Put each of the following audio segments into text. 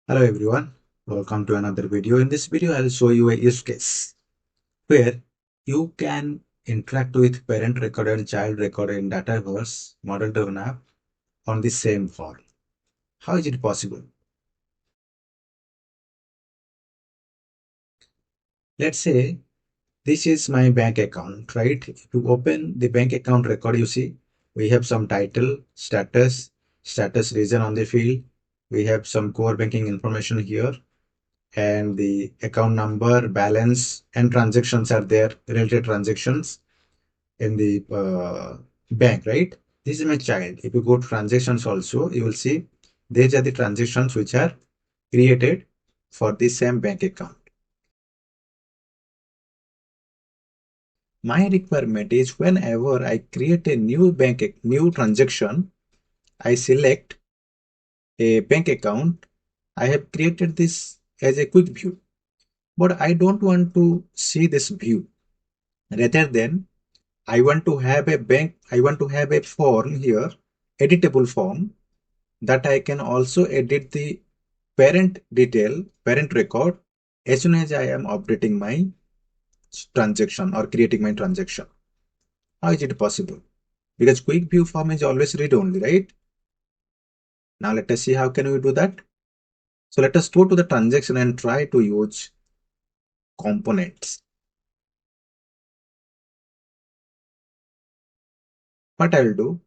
Hello everyone, welcome to another video. In this video, I'll show you a use case where you can interact with parent record and child record in Dataverse model-driven app on the same form. How is it possible? Let's say this is my bank account, right? If you open the bank account record, you see we have some title, status region on the field. We have some core banking information here, and the account number, balance, and transactions are there, related transactions in the bank, right? This is my child. If you go to transactions also, you will see these are the transactions which are created for the same bank account. My requirement is whenever I create a new transaction, I select a bank account. I have created this as a quick view, but I don't want to see this view. Rather than I want to have a form here, editable form, that I can also edit the parent record as soon as I am updating my transaction or creating my transaction. How is it possible? Because quick view form is always read only, right? Now let us see how can we do that. So let us go to the transaction and try to use components. What I will do,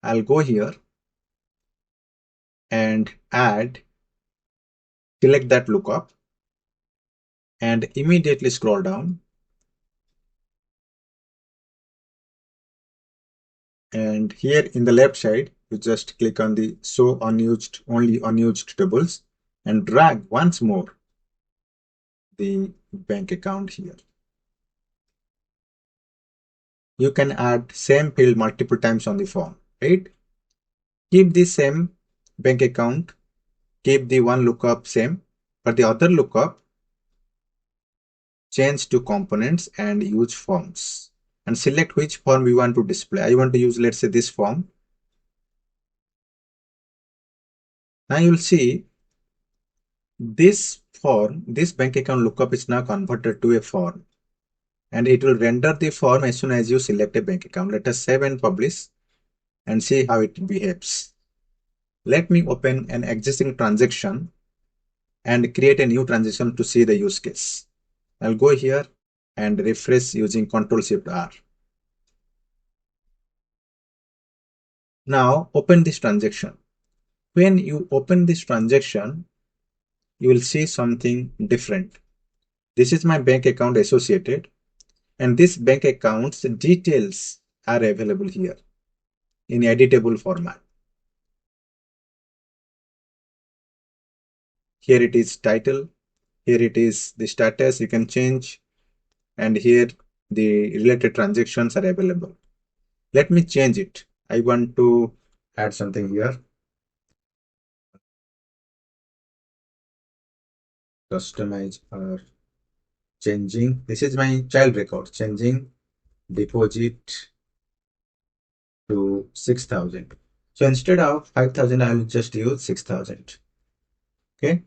I'll go here and select that lookup and immediately scroll down. And here in the left side, you just click on the show only unused tables and drag once more the bank account here. You can add same field multiple times on the form, right? Keep the same bank account, keep the one lookup same, but the other lookup change to components and use forms and select which form we want to display. I want to use, let's say, this form. Now you'll see this bank account lookup is now converted to a form, and it will render the form as soon as you select a bank account. Let us save and publish and see how it behaves. Let me open an existing transaction and create a new transaction to see the use case. I'll go here and refresh using Ctrl+Shift+R. Now open this transaction. When you open this transaction, you will see something different. This is my bank account associated, and this bank account's details are available here in editable format. Here it is title, here it is the status you can change, and here the related transactions are available. Let me change it. I want to add something here. Customize or changing. This is my child record. Changing deposit to 6,000. So instead of 5,000, I will just use 6,000. Okay.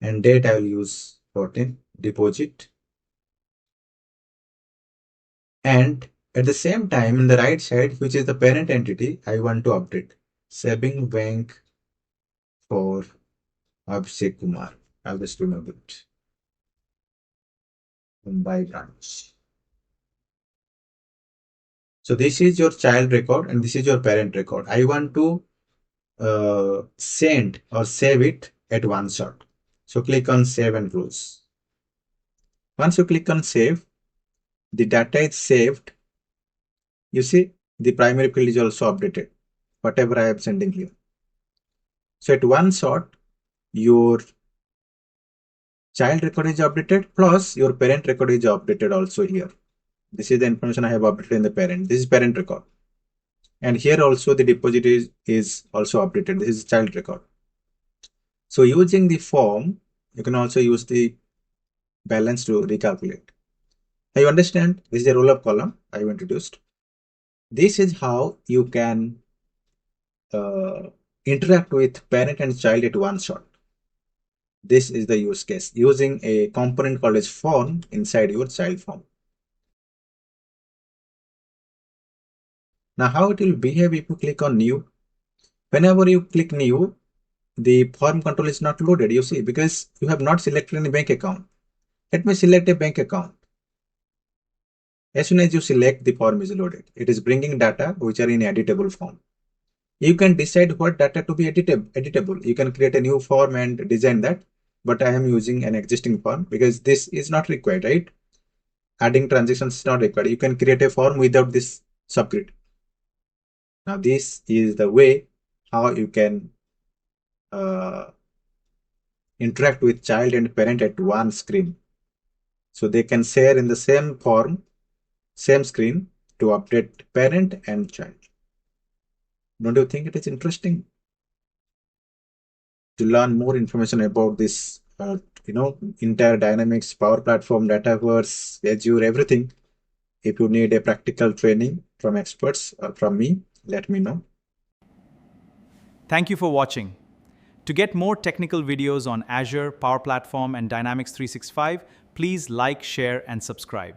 And date I will use 14. Deposit. And at the same time, in the right side, which is the parent entity, I want to update saving bank for Abhishek Kumar. I'll just remove it. Mumbai branch. So this is your child record and this is your parent record. I want to send or save it at one shot. So click on save and close. Once you click on save, the data is saved. You see the primary field is also updated, whatever I am sending here. So at one shot, your child record is updated plus your parent record is updated also here. This is the information I have updated in the parent. This is parent record. And here also the deposit is also updated. This is child record. So using the form, you can also use the balance to recalculate. Now you understand, this is a roll-up column I have introduced. This is how you can interact with parent and child at one shot. This is the use case, using a component called as form inside your child form. Now, how it will behave if you click on new? Whenever you click new, the form control is not loaded, you see, because you have not selected any bank account. Let me select a bank account. As soon as you select, the form is loaded. It is bringing data which are in editable form. You can decide what data to be editable. You can create a new form and design that, but I am using an existing form because this is not required, right? Adding transactions is not required. You can create a form without this subgrid. Now, this is the way how you can interact with child and parent at one screen. So they can share in the same form, same screen to update parent and child. Don't you think it is interesting? To learn more information about this, entire Dynamics, Power Platform, Dataverse, Azure, everything, if you need a practical training from experts or from me, let me know. Thank you for watching. To get more technical videos on Azure, Power Platform, and Dynamics 365, please like, share, and subscribe.